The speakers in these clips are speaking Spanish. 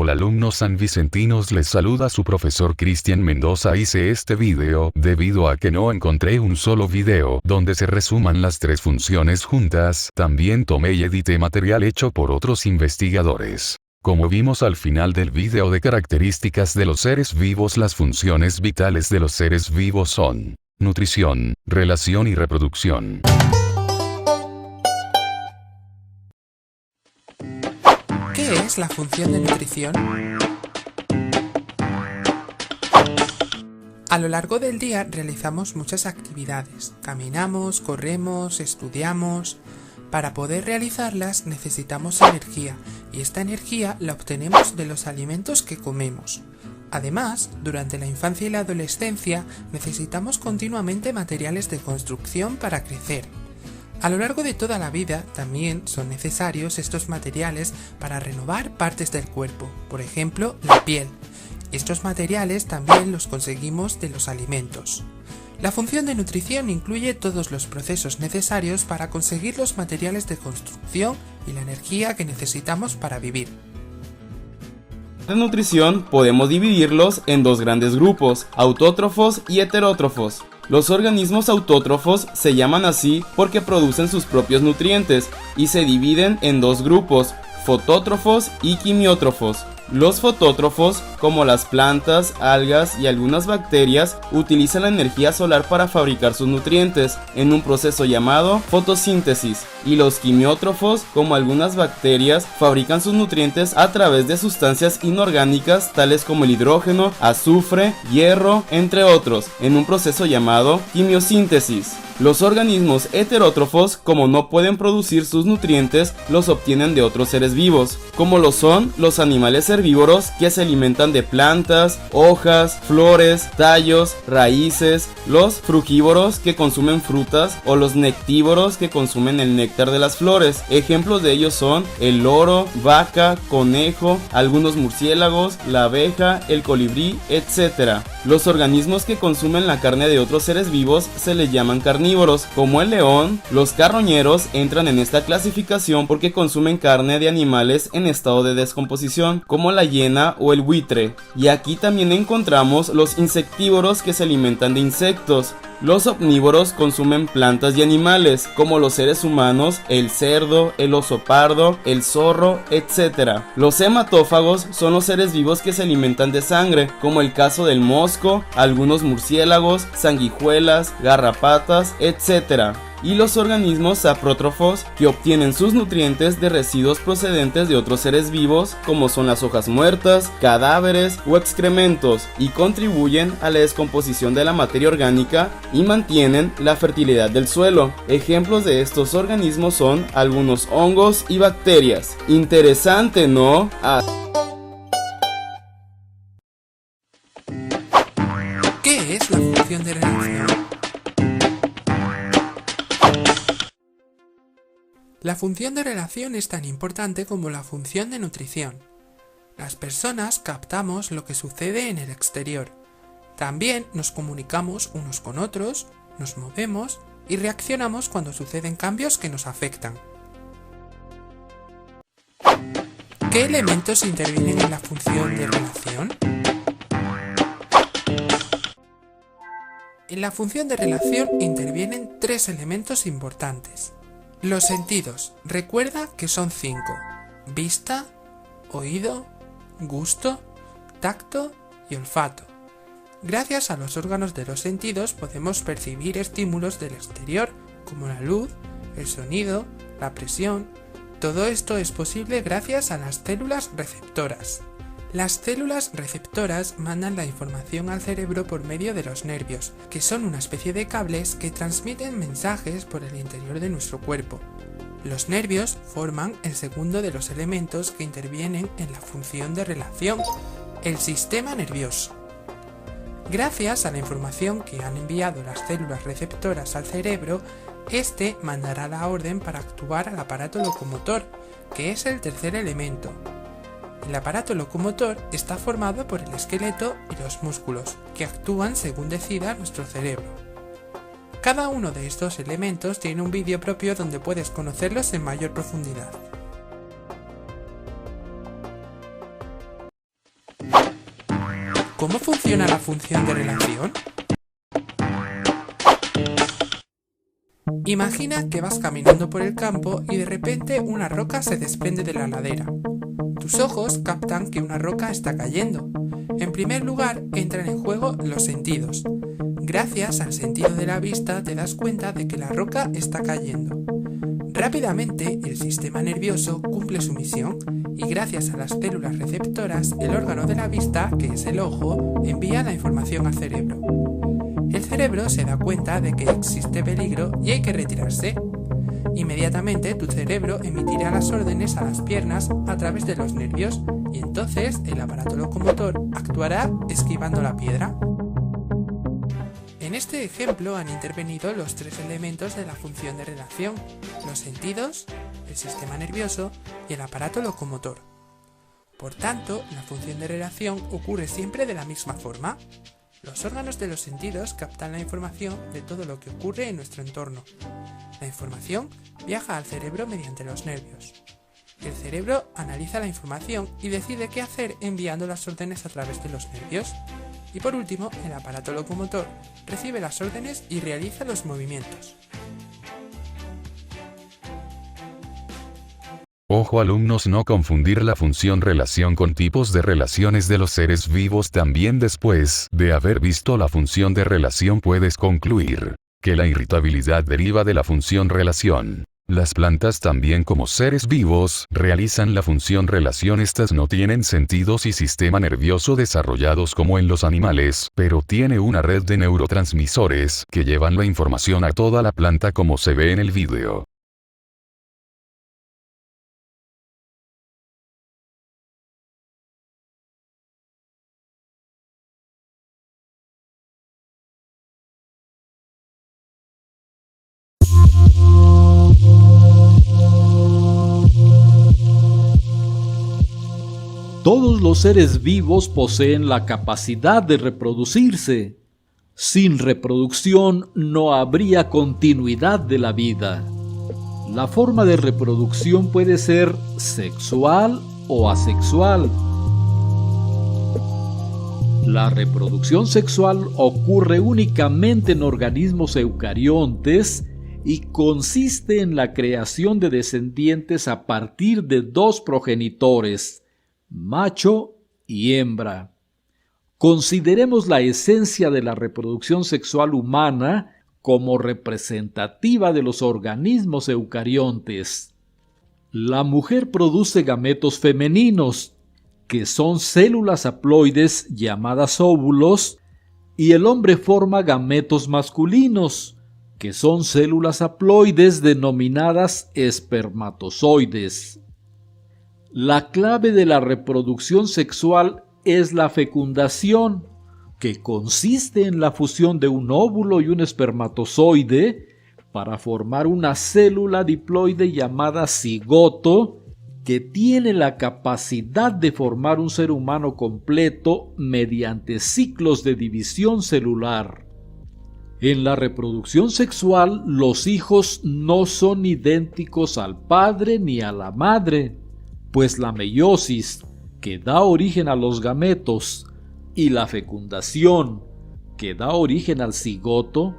Hola alumnos sanvicentinos, les saluda su profesor Cristian Mendoza. Hice este video debido a que no encontré un solo video donde se resuman las tres funciones juntas. También tomé y edité material hecho por otros investigadores. Como vimos al final del video de características de los seres vivos, las funciones vitales de los seres vivos son nutrición, relación y reproducción. ¿Qué es la función de nutrición? A lo largo del día realizamos muchas actividades. Caminamos, corremos, estudiamos. Para poder realizarlas necesitamos energía, y esta energía la obtenemos de los alimentos que comemos. Además, durante la infancia y la adolescencia necesitamos continuamente materiales de construcción para crecer. A lo largo de toda la vida también son necesarios estos materiales para renovar partes del cuerpo, por ejemplo, la piel. Estos materiales también los conseguimos de los alimentos. La función de nutrición incluye todos los procesos necesarios para conseguir los materiales de construcción y la energía que necesitamos para vivir. De nutrición podemos dividirlos en dos grandes grupos, autótrofos y heterótrofos. Los organismos autótrofos se llaman así porque producen sus propios nutrientes y se dividen en dos grupos, fotótrofos y quimiótrofos. Los fotótrofos, como las plantas, algas y algunas bacterias, utilizan la energía solar para fabricar sus nutrientes en un proceso llamado fotosíntesis, y los quimiótrofos, como algunas bacterias, fabrican sus nutrientes a través de sustancias inorgánicas tales como el hidrógeno, azufre, hierro, entre otros, en un proceso llamado quimiosíntesis. Los organismos heterótrofos, como no pueden producir sus nutrientes, los obtienen de otros seres vivos, como lo son los animales herbívoros, que se alimentan de plantas, hojas, flores, tallos, raíces, los frugívoros, que consumen frutas, o los nectívoros, que consumen el néctar de las flores. Ejemplos de ellos son el loro, vaca, conejo, algunos murciélagos, la abeja, el colibrí, etc. Los organismos que consumen la carne de otros seres vivos se les llaman carnívoros, como el león. Los carroñeros entran en esta clasificación porque consumen carne de animales en estado de descomposición, como la hiena o el buitre. Y aquí también encontramos los insectívoros, que se alimentan de insectos. Los omnívoros consumen plantas y animales, como los seres humanos, el cerdo, el oso pardo, el zorro, etc. Los hematófagos son los seres vivos que se alimentan de sangre, como el caso del mosco, algunos murciélagos, sanguijuelas, garrapatas, etc. Y los organismos saprótrofos, que obtienen sus nutrientes de residuos procedentes de otros seres vivos, como son las hojas muertas, cadáveres o excrementos, y contribuyen a la descomposición de la materia orgánica y mantienen la fertilidad del suelo. Ejemplos de estos organismos son algunos hongos y bacterias. Interesante, ¿no? ¿Qué es la función de relación? La función de relación es tan importante como la función de nutrición. Las personas captamos lo que sucede en el exterior. También nos comunicamos unos con otros, nos movemos y reaccionamos cuando suceden cambios que nos afectan. ¿Qué elementos intervienen en la función de relación? En la función de relación intervienen tres elementos importantes. Los sentidos, recuerda que son 5: vista, oído, gusto, tacto y olfato. Gracias a los órganos de los sentidos podemos percibir estímulos del exterior, como la luz, el sonido, la presión. Todo esto es posible gracias a las células receptoras. Las células receptoras mandan la información al cerebro por medio de los nervios, que son una especie de cables que transmiten mensajes por el interior de nuestro cuerpo. Los nervios forman el segundo de los elementos que intervienen en la función de relación, el sistema nervioso. Gracias a la información que han enviado las células receptoras al cerebro, este mandará la orden para actuar al aparato locomotor, que es el tercer elemento. El aparato locomotor está formado por el esqueleto y los músculos, que actúan según decida nuestro cerebro. Cada uno de estos elementos tiene un vídeo propio donde puedes conocerlos en mayor profundidad. ¿Cómo funciona la función de relación? Imagina que vas caminando por el campo y de repente una roca se desprende de la ladera. Tus ojos captan que una roca está cayendo. En primer lugar, entran en juego los sentidos. Gracias al sentido de la vista te das cuenta de que la roca está cayendo. Rápidamente, el sistema nervioso cumple su misión y gracias a las células receptoras, el órgano de la vista, que es el ojo, envía la información al cerebro. El cerebro se da cuenta de que existe peligro y hay que retirarse. Inmediatamente tu cerebro emitirá las órdenes a las piernas a través de los nervios y entonces el aparato locomotor actuará esquivando la piedra. En este ejemplo han intervenido los tres elementos de la función de relación: los sentidos, el sistema nervioso y el aparato locomotor. Por tanto, la función de relación ocurre siempre de la misma forma. Los órganos de los sentidos captan la información de todo lo que ocurre en nuestro entorno. La información viaja al cerebro mediante los nervios. El cerebro analiza la información y decide qué hacer enviando las órdenes a través de los nervios. Y por último, el aparato locomotor recibe las órdenes y realiza los movimientos. Ojo alumnos, no confundir la función relación con tipos de relaciones de los seres vivos. También después de haber visto la función de relación puedes concluir que la irritabilidad deriva de la función relación. Las plantas también como seres vivos realizan la función relación. Estas no tienen sentidos y sistema nervioso desarrollados como en los animales, pero tiene una red de neurotransmisores que llevan la información a toda la planta como se ve en el video. Todos los seres vivos poseen la capacidad de reproducirse. Sin reproducción no habría continuidad de la vida. La forma de reproducción puede ser sexual o asexual. La reproducción sexual ocurre únicamente en organismos eucariontes y consiste en la creación de descendientes a partir de dos progenitores, macho y hembra. Consideremos la esencia de la reproducción sexual humana como representativa de los organismos eucariontes. La mujer produce gametos femeninos, que son células haploides llamadas óvulos, y el hombre forma gametos masculinos, que son células haploides denominadas espermatozoides. La clave de la reproducción sexual es la fecundación, que consiste en la fusión de un óvulo y un espermatozoide para formar una célula diploide llamada cigoto, que tiene la capacidad de formar un ser humano completo mediante ciclos de división celular. En la reproducción sexual, los hijos no son idénticos al padre ni a la madre, pues la meiosis, que da origen a los gametos, y la fecundación, que da origen al cigoto,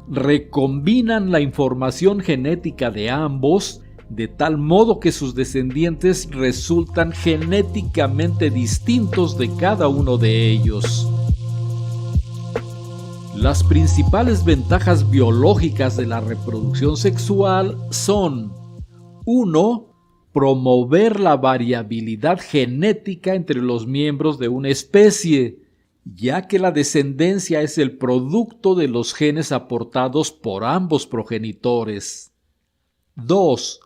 recombinan la información genética de ambos de tal modo que sus descendientes resultan genéticamente distintos de cada uno de ellos. Las principales ventajas biológicas de la reproducción sexual son: 1. Promover la variabilidad genética entre los miembros de una especie, ya que la descendencia es el producto de los genes aportados por ambos progenitores. 2.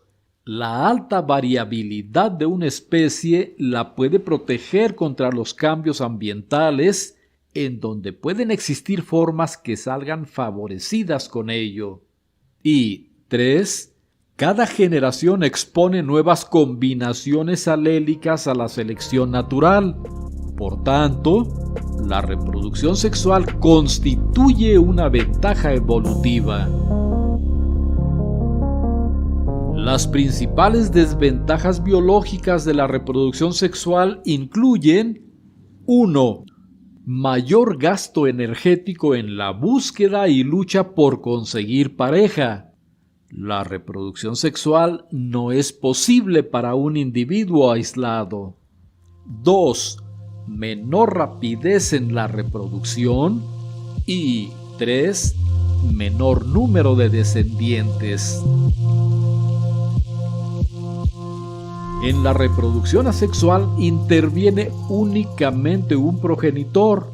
La alta variabilidad de una especie la puede proteger contra los cambios ambientales, en donde pueden existir formas que salgan favorecidas con ello. Y 3. Cada generación expone nuevas combinaciones alélicas a la selección natural. Por tanto, la reproducción sexual constituye una ventaja evolutiva. Las principales desventajas biológicas de la reproducción sexual incluyen: 1. mayor gasto energético en la búsqueda y lucha por conseguir pareja. La reproducción sexual no es posible para un individuo aislado. 2. Menor rapidez en la reproducción. Y 3. Menor número de descendientes. En la reproducción asexual interviene únicamente un progenitor.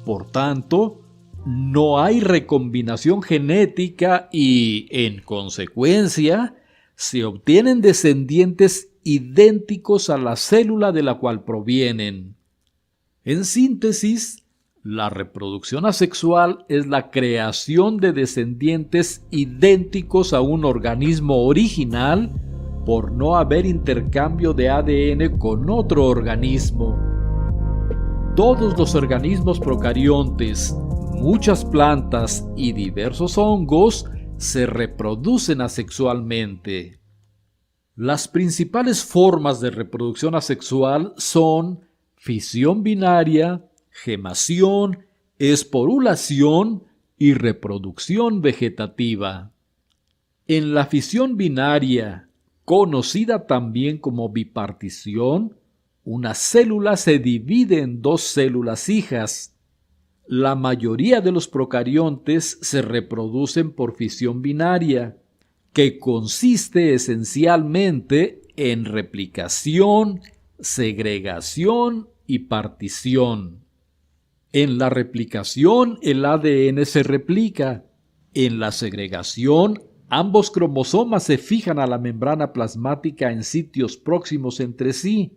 Por tanto, no hay recombinación genética y, en consecuencia, se obtienen descendientes idénticos a la célula de la cual provienen. En síntesis, la reproducción asexual es la creación de descendientes idénticos a un organismo original por no haber intercambio de ADN con otro organismo. Todos los organismos procariontes, muchas plantas y diversos hongos se reproducen asexualmente. Las principales formas de reproducción asexual son fisión binaria, gemación, esporulación y reproducción vegetativa. En la fisión binaria, conocida también como bipartición, una célula se divide en dos células hijas. La mayoría de los procariontes se reproducen por fisión binaria, que consiste esencialmente en replicación, segregación y partición. En la replicación, el ADN se replica. En la segregación, ambos cromosomas se fijan a la membrana plasmática en sitios próximos entre sí.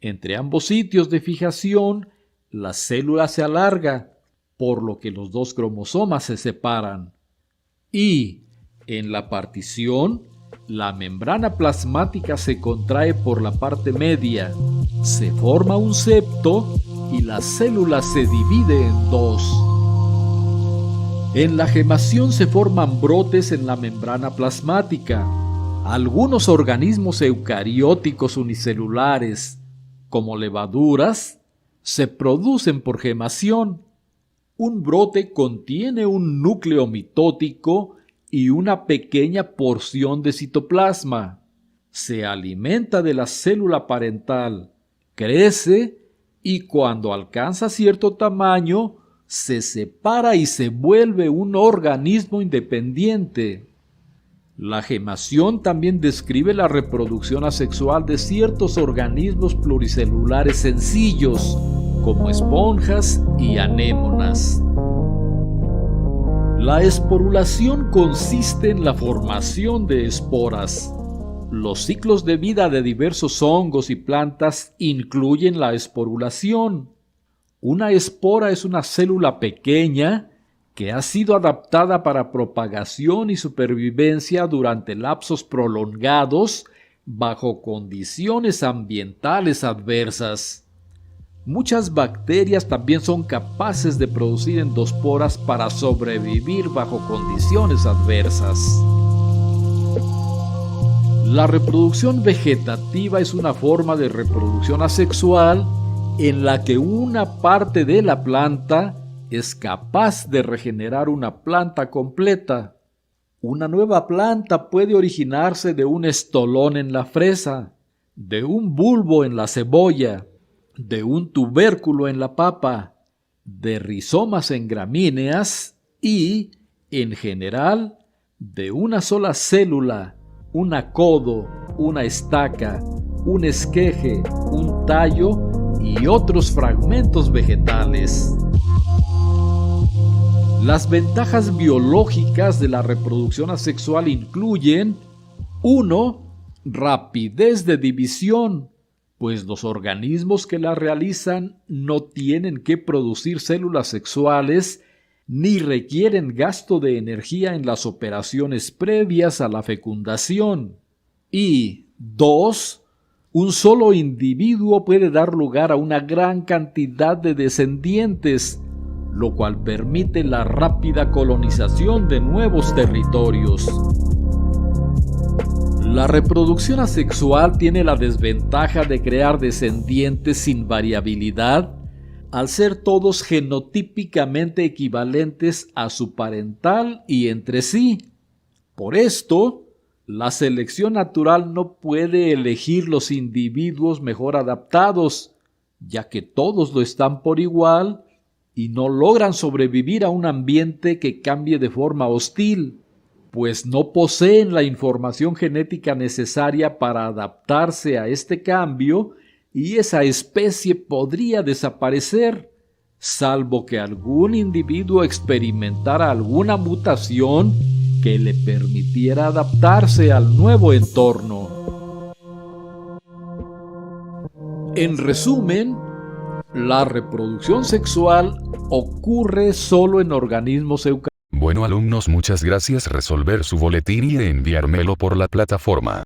Entre ambos sitios de fijación, la célula se alarga, por lo que los dos cromosomas se separan. Y en la partición, la membrana plasmática se contrae por la parte media, se forma un septo y la célula se divide en dos. En la gemación se forman brotes en la membrana plasmática. Algunos organismos eucarióticos unicelulares, como levaduras, se producen por gemación. Un brote contiene un núcleo mitótico y una pequeña porción de citoplasma. Se alimenta de la célula parental, crece y cuando alcanza cierto tamaño, se separa y se vuelve un organismo independiente. La gemación también describe la reproducción asexual de ciertos organismos pluricelulares sencillos, como esponjas y anémonas. La esporulación consiste en la formación de esporas. Los ciclos de vida de diversos hongos y plantas incluyen la esporulación. Una espora es una célula pequeña que ha sido adaptada para propagación y supervivencia durante lapsos prolongados bajo condiciones ambientales adversas. Muchas bacterias también son capaces de producir endosporas para sobrevivir bajo condiciones adversas. La reproducción vegetativa es una forma de reproducción asexual en la que una parte de la planta es capaz de regenerar una planta completa. Una nueva planta puede originarse de un estolón en la fresa, de un bulbo en la cebolla, de un tubérculo en la papa, de rizomas en gramíneas y, en general, de una sola célula, una codo, una estaca, un esqueje, un tallo y otros fragmentos vegetales. Las ventajas biológicas de la reproducción asexual incluyen 1. Rapidez de división, pues los organismos que la realizan no tienen que producir células sexuales ni requieren gasto de energía en las operaciones previas a la fecundación. Y 2. Un solo individuo puede dar lugar a una gran cantidad de descendientes, lo cual permite la rápida colonización de nuevos territorios. La reproducción asexual tiene la desventaja de crear descendientes sin variabilidad, al ser todos genotípicamente equivalentes a su parental y entre sí. Por esto, la selección natural no puede elegir los individuos mejor adaptados, ya que todos lo están por igual y no logran sobrevivir a un ambiente que cambie de forma hostil, pues no poseen la información genética necesaria para adaptarse a este cambio y esa especie podría desaparecer, salvo que algún individuo experimentara alguna mutación que le permitiera adaptarse al nuevo entorno. En resumen, la reproducción sexual ocurre solo en organismos eucarióticos. Bueno alumnos, muchas gracias. Resolver su boletín y enviármelo por la plataforma.